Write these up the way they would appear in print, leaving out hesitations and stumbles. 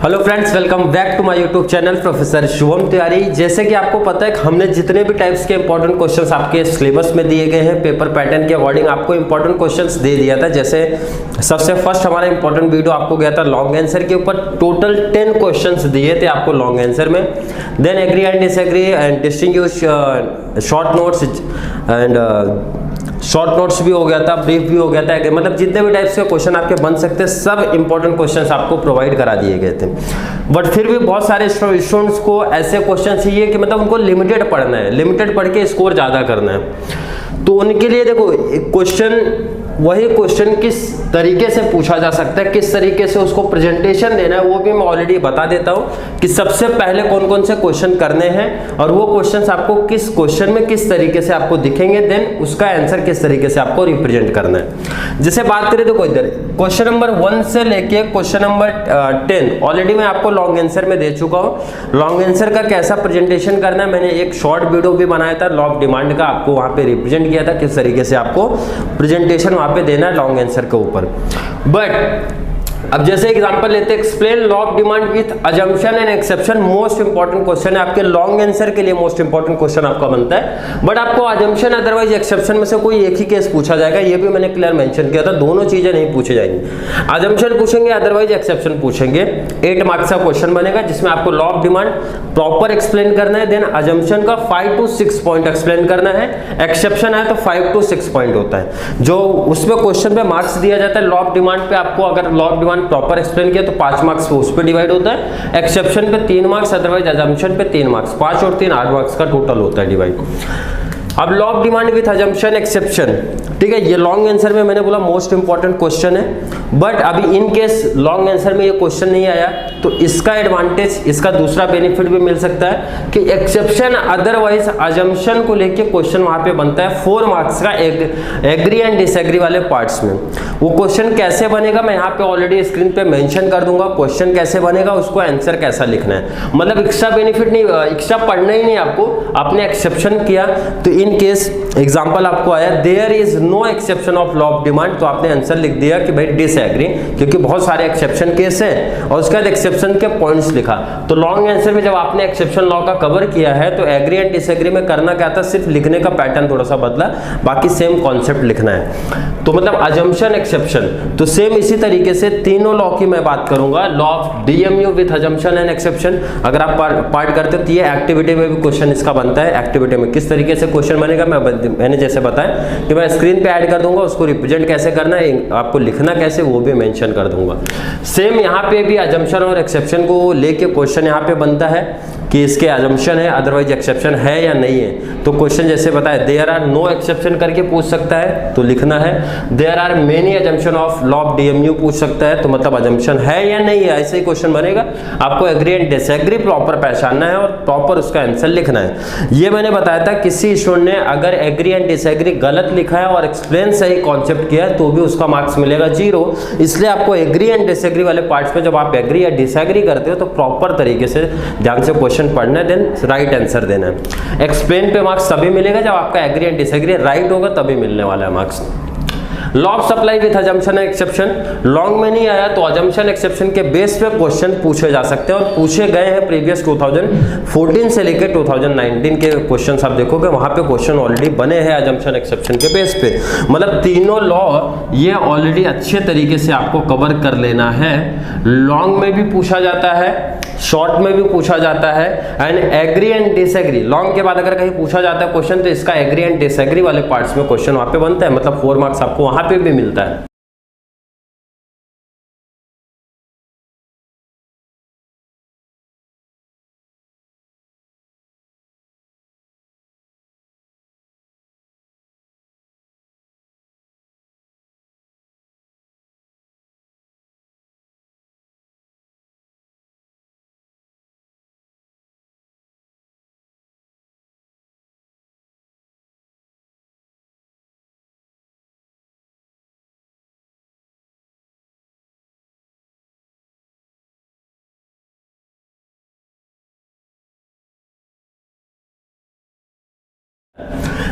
Hello friends, welcome back to my YouTube channel professor Shubham Tiwari. जैसे कि आपको पता है कि हमने जितने भी टाइप्स के इंपॉर्टेंट क्वेश्चंस आपके सिलेबस में दिए गए हैं, पेपर पैटर्न के अकॉर्डिंग आपको इंपॉर्टेंट क्वेश्चंस दे दिया था। जैसे सबसे फर्स्ट हमारा इंपॉर्टेंट वीडियो आपको गया था लॉन्ग आंसर के ऊपर, टोटल 10 क्वेश्चंस दिए थे आपको लॉन्ग आंसर में। Then agree and disagree and distinguish short notes and short notes भी हो गया था, ब्रीफ भी हो गया था, मतलब जितने भी टाइप्स के क्वेश्चन आपके बन सकते हैं सब इंपॉर्टेंट क्वेश्चंस आपको प्रोवाइड करा दिए गए थे। बट फिर भी बहुत सारे स्टूडेंट्स को ऐसे क्वेश्चन चाहिए कि मतलब उनको लिमिटेड पढ़ना है, लिमिटेड पढ़ के स्कोर ज़्यादा करना है। तो उनके लिए देखो क्वेश्चन, वही क्वेश्चन किस तरीके से पूछा जा सकता है, किस तरीके से उसको प्रेजेंटेशन देना है, वो भी मैं ऑलरेडी बता देता हूँ कि सबसे पहले कौन कौन से क्वेश्चन करने हैं और वो क्वेश्चंस आपको किस क्वेश्चन में किस तरीके से आपको दिखेंगे, देन उसका आंसर किस तरीके से आपको रिप्रेजेंट करना है। जैसे बात करें तो इधर क्वेश्चन नंबर 1 से लेके क्वेश्चन नंबर 10 ऑलरेडी मैं आपको लॉन्ग आंसर में दे चुका हूँ। लॉन्ग आंसर का कैसा प्रेजेंटेशन करना है मैंने एक शॉर्ट वीडियो भी बनाया था, लॉ ऑफ डिमांड का, आपको वहां पे रिप्रेजेंट किया था किस तरीके से आपको प्रेजेंटेशन वहां पे देना है लॉन्ग आंसर के ऊपर। बट अब जैसे एग्जांपल लेते हैं, explain law of demand with assumption and exception. Most important question है आपके लॉन्ग आंसर के लिए, मोस्ट इंपॉर्टेंट क्वेश्चन आपका बनता है। बट आपको अजम्पशन अदरवाइज एक्सेप्शन में से कोई एक ही केस पूछा जाएगा, ये भी मैंने क्लियर मेंशन किया था, दोनों चीजें नहीं पूछी जाएंगी। अजम्पशन पूछेंगे अदरवाइज एक्सेप्शन पूछेंगे। 8 मार्क्स का क्वेश्चन बनेगा जिसमें आपको law of demand proper explain करना है, देन अजम्पशन का 5 to 6 पॉइंट एक्सप्लेन करना है, एक्सेप्शन है तो 5 to 6 पॉइंट होता है। जो उसमें क्वेश्चन पे मार्क्स दिया जाता है लॉ ऑफ डिमांड पे, आपको अगर law of demand proper explain किया तो 5 मार्क्स उस पे डिवाइड होता है, एक्सेप्शन पे 3 मार्क्स, अदरवाइज अजम्पशन पे 3 मार्क्स, 5 और 3 8 मार्क्स का टोटल होता है डिवाइड। अब law of demand with assumption exception, ठीक है, ये लॉन्ग आंसर में मैंने बोला मोस्ट इंपॉर्टेंट क्वेश्चन है। बट अभी इन केस लॉन्ग आंसर में ये क्वेश्चन नहीं आया तो इसका एडवांटेज, इसका दूसरा बेनिफिट भी मिल सकता है कि एक्सेप्शन अदरवाइज अजम्पशन को लेके क्वेश्चन वहां पे बनता है 4 मार्क्स का एग्री एंड डिसएग्री वाले पार्ट्स में। वो क्वेश्चन कैसे बनेगा मैं यहाँ पे ऑलरेडी स्क्रीन पे मेंशन कर दूंगा, क्वेश्चन कैसे बनेगा, उसको आंसर कैसा लिखना है। मतलब एक्स्ट्रा बेनिफिट नहीं, एक्स्ट्रा पढ़ना ही नहीं आपको, आपने एक्सेप्शन किया तो इन केस एग्जांपल आपको आया there is no exception of law of demand, तो आपने आंसर लिख दिया कि भाई डिसएग्री, क्योंकि बहुत सारे एक्सेप्शन केस है और उसके बाद एक्सेप्शन के पॉइंट्स लिखा। तो लॉन्ग आंसर में जब आपने एक्सेप्शन लॉ का कवर किया है तो एग्री एंड डिसएग्री में करना क्या था, सिर्फ लिखने का पैटर्न थोड़ा सा बदला, बाकी सेम कॉन्सेप्ट लिखना है। तो मतलब अजम्पशन एक्सेप्शन तो सेम इसी तरीके से तीनों लॉ की मैं बात करूंगा, law of DMU with assumption and exception. अगर आप पार्ट करते हो तो ये एक्टिविटी में भी क्वेश्चन इसका बनता है। एक्टिविटी में किस तरीके से क्वेश्चन बनेगा मैंने जैसे बताया कि मैं स्क्रीन पे ऐड कर दूंगा, उसको रिप्रेजेंट कैसे करना है, आपको लिखना कैसे वो भी मेंशन कर दूंगा। सेम यहाँ पे भी अजम्पशन और एक्सेप्शन को लेके क्वेश्चन यहाँ पे बनता है कि इसके अजम्पशन है अदरवाइज एक्सेप्शन है या नहीं है। तो क्वेश्चन जैसे बताया देयर आर नो एक्सेप्शन करके पूछ सकता है तो लिखना है, there are many assumption of law of DMU पूछ सकता है तो मतलब अजम्पशन है या नहीं है, ऐसे ही क्वेश्चन बनेगा। आपको एग्री एंड डिसएग्री प्रॉपर पहचानना है और प्रॉपर उसका आंसर लिखना है। ये मैंने बताया था किसी स्टूडेंट ने अगर एग्री एंड डिसएग्री गलत लिखा है और एक्सप्लेन सही कॉन्सेप्ट किया है तो भी उसका मार्क्स मिलेगा 0। इसलिए आपको एग्री एंड डिसएग्री वाले पार्ट्स में जब आप एग्री या डिसएग्री करते हो तो प्रॉपर तरीके से ध्यान से क्वेश्चन पढ़ना है, देन राइट आंसर देना है। एक्सप्लेन पे मार्क्स तभी मिलेगा जब आपका एग्री एंड डिसएग्री राइट होगा, तभी मिलने वाला है marks. Law of supply with assumption and exception, long में नहीं आया तो अजम्पशन एक्सेप्शन के बेस पे क्वेश्चन पूछे जा सकते हैं और पूछे गए हैं प्रीवियस 2014 से लेकर 2019 के क्वेश्चंस आप देखोगे वहां पे क्वेश्चन ऑलरेडी बने हैं अजम्पशन एक्सेप्शन के बेस पे। मतलब तीनों लॉ ये ऑलरेडी अच्छे तरीके से आपको कवर कर लेना है। लॉन्ग में भी पूछा जाता है, शॉर्ट में भी पूछा जाता है and agree and disagree. Long के बाद अगर कहीं पूछा जाता है क्वेश्चन तो इसका एग्री एंड डिसएग्री वाले पार्ट्स में क्वेश्चन वहां पे बनता है, मतलब 4 मार्क्स आपको वहां पे भी मिलता है।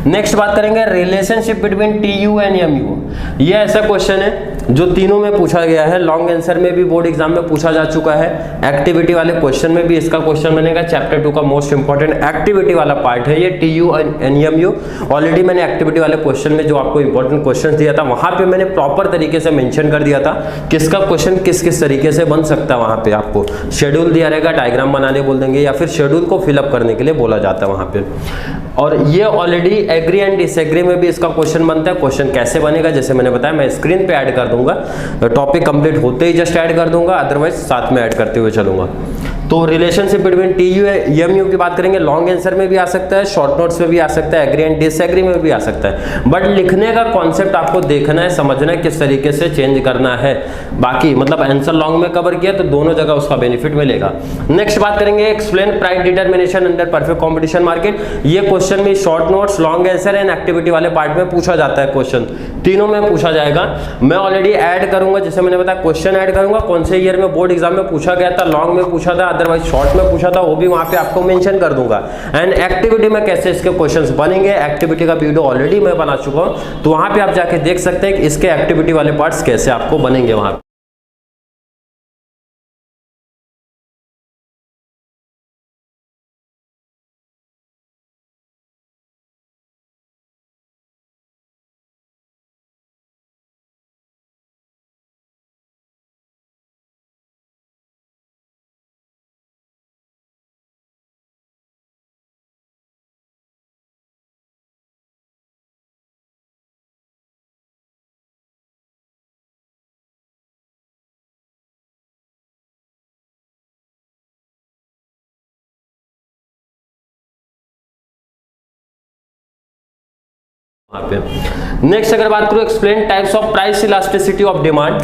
नेक्स्ट बात करेंगे relationship between TU and MU. ये ऐसा क्वेश्चन है जो तीनों में पूछा गया है, लॉन्ग आंसर में भी बोर्ड एग्जाम में पूछा जा चुका है, एक्टिविटी वाले क्वेश्चन में भी इसका क्वेश्चन बनेगा। चैप्टर 2 का मोस्ट इंपॉर्टेंट एक्टिविटी वाला पार्ट है ये टीयू एंड एमयू। ऑलरेडी मैंने एक्टिविटी वाले क्वेश्चन में जो आपको इंपॉर्टेंट क्वेश्चन दिया था वहां पे मैंने प्रॉपर तरीके से मेंशन कर दिया था किसका क्वेश्चन किस किस तरीके से बन सकता है। वहां पे आपको शेड्यूल दिया रहेगा, डायग्राम बनाने बोल देंगे या फिर शेड्यूल को फिलअप करने के लिए बोला जाता है वहां पे। और ये ऑलरेडी एग्री एंड डिसएग्री में भी इसका क्वेश्चन बनता है। क्वेश्चन कैसे बनेगा जैसे मैंने बताया, मैं स्क्रीन पे ऐड कर दूंगा, टॉपिक कंप्लीट होते ही जस्ट ऐड कर दूंगा, अदरवाइज साथ में ऐड करते हुए चलूंगा। तो रिलेशनशिप बिटवीन टीयू एमयू की बात करेंगे, लॉन्ग आंसर में भी आ सकता है, शॉर्ट नोट्स में भी आ सकता है, एग्री एंड डिसएग्री में भी आ सकता है। बट लिखने का कॉन्सेप्ट आपको देखना है, समझना है किस तरीके से चेंज करना है। बाकी मतलब आंसर लॉन्ग में कवर किया तो दोनों जगह उसका बेनिफिट मिलेगा। नेक्स्ट बात करेंगे explain price determination under perfect competition market. ये क्वेश्चन भी short notes, long answer and activity वाले पार्ट में पूछा जाता है। क्वेश्चन तीनों में पूछा जाएगा। मैं ऑलरेडी ऐड करूंगा, जैसे मैंने बताया क्वेश्चन ऐड करूंगा कौन से ईयर में बोर्ड एग्जाम में पूछा गया था, लॉन्ग में पूछा था, अदरवाइज शॉर्ट में पूछा था, वो भी वहां पे आपको मेंशन कर दूंगा। एंड एक्टिविटी में कैसे इसके क्वेश्चंस बनेंगे, एक्टिविटी का वीडियो ऑलरेडी मैं बना चुका हूं, तो वहां पे आप जाके देख सकते हैं कि इसके एक्टिविटी वाले पार्ट्स कैसे आपको बनेंगे वहां पे। नेक्स्ट अगर बात करूं explain types of price elasticity of demand.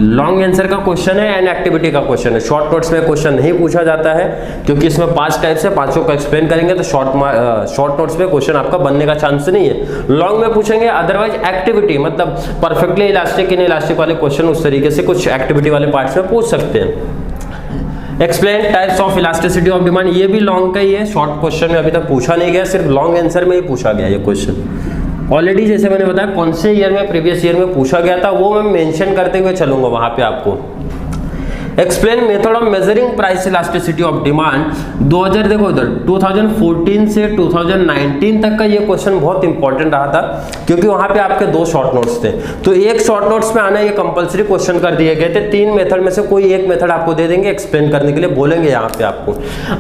Long answer का क्वेश्चन है एंड एक्टिविटी का क्वेश्चन है। शॉर्ट नोट्स में क्वेश्चन नहीं पूछा जाता है क्योंकि इसमें 5 टाइप्स है, पांचों का एक्सप्लेन करेंगे तो शॉर्ट नोट्स में क्वेश्चन आपका बनने का चांस नहीं है। लॉन्ग में पूछेंगे, अदरवाइज एक्टिविटी मतलब परफेक्टली इलास्टिक इन इलास्टिक वाले क्वेश्चन उस तरीके से कुछ एक्टिविटी वाले पार्ट्स में पूछ सकते हैं। Explain types of elasticity of demand, ये भी लॉन्ग का ही है, शॉर्ट क्वेश्चन में अभी तक पूछा नहीं गया, सिर्फ लॉन्ग आंसर में ही पूछा गया ये क्वेश्चन। ऑलरेडी जैसे मैंने बताया कौन से ईयर में प्रीवियस ईयर में पूछा गया था वो मैं मेंशन करते हुए चलूंगा वहां पे आपको। Explain method of measuring price elasticity of demand. 2000 देखो इधर 2014 से 2019 तक का ये क्वेश्चन बहुत इंपॉर्टेंट रहा था क्योंकि वहां पे आपके 2 शॉर्ट नोट्स थे, तो एक शॉर्ट नोट्स में आना ये कंपलसरी क्वेश्चन कर दिए गए थे। 3 मेथड में से कोई एक मेथड आपको दे देंगे, एक्सप्लेन करने के लिए बोलेंगे यहाँ पे आपको।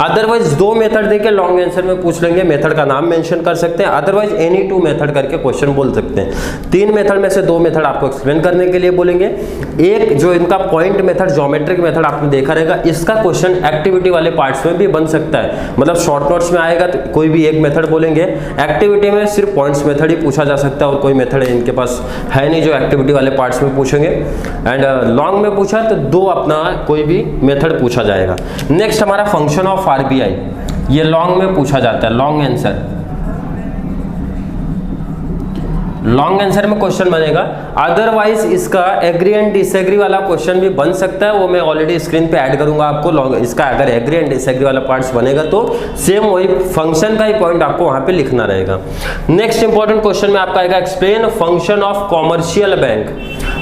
अदरवाइज 2 मेथड देके लॉन्ग आंसर में पूछ लेंगे, मेथड का नाम मेंशन कर सकते हैं, अदरवाइज एनी 2 मेथड करके क्वेश्चन बोल सकते हैं। 3 मेथड में से 2 मेथड आपको एक्सप्लेन करने के लिए बोलेंगे। एक जो इनका पॉइंट मेथड, ज्योमेट्रिक मेथड आपने देखा रहेगा, इसका क्वेश्चन एक्टिविटी वाले पार्ट्स में भी बन सकता है। मतलब शॉर्ट नोट्स में आएगा तो कोई भी एक मेथड बोलेंगे, एक्टिविटी में सिर्फ पॉइंट्स मेथड ही पूछा जा सकता है और कोई मेथड इनके पास है नहीं जो एक्टिविटी वाले पार्ट्स में पूछेंगे। एंड लॉन्ग में पूछा तो 2 अपना कोई भी मेथड पूछा जाएगा। नेक्स्ट हमारा फंक्शन ऑफ आरबीआई, ये लॉन्ग में पूछा जाता है, लॉन्ग आंसर। लॉन्ग आंसर में क्वेश्चन बनेगा, अदरवाइज इसका एग्री एंड डिसएग्री वाला क्वेश्चन भी बन सकता है, वो मैं ऑलरेडी स्क्रीन पे ऐड करूंगा आपको। लॉन्ग इसका अगर एग्री एंड डिसएग्री वाला पार्ट्स बनेगा तो सेम वही फंक्शन का ही पॉइंट आपको वहां पे लिखना रहेगा। नेक्स्ट इंपॉर्टेंट क्वेश्चन में आपका आएगा explain function of commercial bank.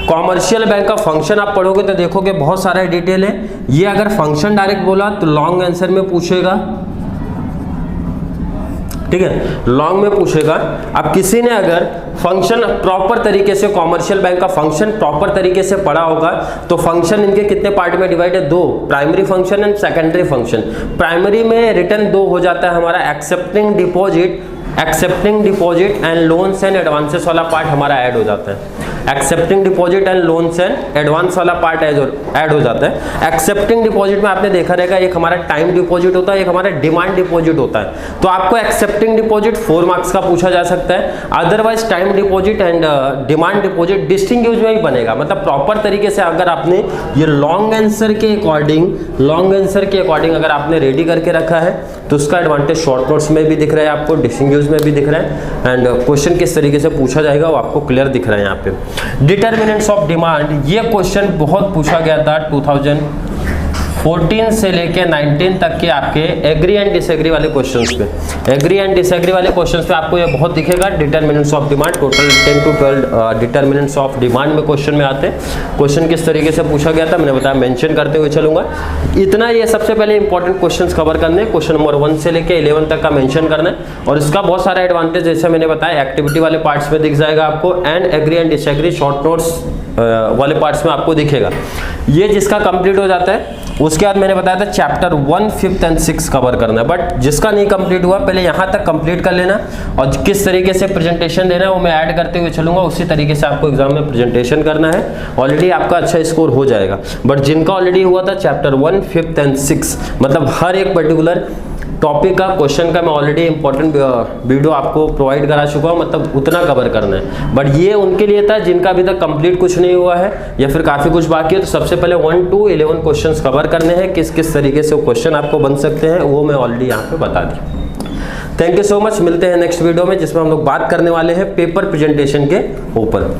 Commercial bank का फंक्शन आप पढ़ोगे तो देखोगे बहुत सारा डिटेल है। ये अगर फंक्शन डायरेक्ट बोला तो लॉन्ग आंसर में पूछेगा, ठीक है, लॉन्ग में पूछेगा। अब किसी ने अगर फंक्शन प्रॉपर तरीके से, कॉमर्शियल बैंक का फंक्शन प्रॉपर तरीके से पढ़ा होगा तो फंक्शन इनके कितने पार्ट में डिवाइड है, 2, primary function and secondary function. Primary में रिटर्न 2 हो जाता है हमारा, accepting deposit and loans and advances वाला पार्ट हमारा ऐड हो जाता है। Accepting deposit and loans and advance वाला पार्ट ऐड हो जाता है। एक्सेप्टिंग डिपॉजिट में आपने देखा रहेगा एक हमारा टाइम डिपॉजिट होता है, एक हमारा डिमांड डिपॉजिट होता है। तो आपको एक्सेप्टिंग डिपॉजिट 4 मार्क्स का पूछा जा सकता है, otherwise time deposit and demand deposit distinguish में ही बनेगा। मतलब प्रॉपर तरीके से अगर आपने ये लॉन्ग आंसर के अकॉर्डिंग अगर आपने रेडी करके रखा है तो उसका एडवांटेज शॉर्ट नोट्स में भी दिख रहा है आपको, डिस्टिंग्विश में भी दिख रहा है, एंड क्वेश्चन किस तरीके से पूछा जाएगा वो आपको क्लियर दिख रहा है यहाँ पे। डिटर्मिनेंट्स ऑफ डिमांड, ये क्वेश्चन बहुत पूछा गया था 14 से लेके 19 तक के आपके एग्री एंड डिसएग्री वाले क्वेश्चंस पे, एग्री एंड डिसएग्री वाले क्वेश्चंस पे आपको ये बहुत दिखेगा। Determinants of demand, total 10 to 12 determinants of demand में क्वेश्चन में आते हैं। क्वेश्चन किस तरीके से पूछा गया था मैंने बताया, मेंशन करते हुए चलूंगा। इतना ये सबसे पहले इंपॉर्टेंट क्वेश्चंस कवर करने हैं। क्वेश्चन नंबर 1 से लेके 11 तक का मेंशन करना है, और इसका बहुत सारा एडवांटेज जैसे मैंने बताया एक्टिविटी वाले पार्ट्स में दिख जाएगा आपको, and agree and disagree short notes वाले पार्ट्स में आपको दिखेगा। ये जिसका कंप्लीट हो जाता है उसके बाद मैंने बताया था चैप्टर 1, 5th एंड 6 कवर करना है। बट जिसका नहीं कंप्लीट हुआ पहले यहाँ तक कंप्लीट कर लेना, और किस तरीके से प्रेजेंटेशन देना है वो मैं ऐड करते हुए चलूंगा। उसी तरीके से आपको एग्जाम में प्रेजेंटेशन करना है, ऑलरेडी आपका अच्छा स्कोर हो जाएगा। बट जिनका ऑलरेडी हुआ था चैप्टर 1, 5th एंड 6, मतलब हर एक पर्टिकुलर टॉपिक का क्वेश्चन का मैं ऑलरेडी इंपॉर्टेंट वीडियो आपको प्रोवाइड करा चुका हूँ, मतलब उतना कवर करना है। बट ये उनके लिए था जिनका अभी तक कंप्लीट कुछ नहीं हुआ है या फिर काफ़ी कुछ बाकी है। तो सबसे पहले 1 to 11 क्वेश्चंस कवर करने हैं, किस किस तरीके से वो क्वेश्चन आपको बन सकते हैं वो मैं ऑलरेडी यहाँ पे बता दी। थैंक यू सो मच, मिलते हैं नेक्स्ट वीडियो में जिसमें हम लोग बात करने वाले हैं पेपर प्रेजेंटेशन के ऊपर।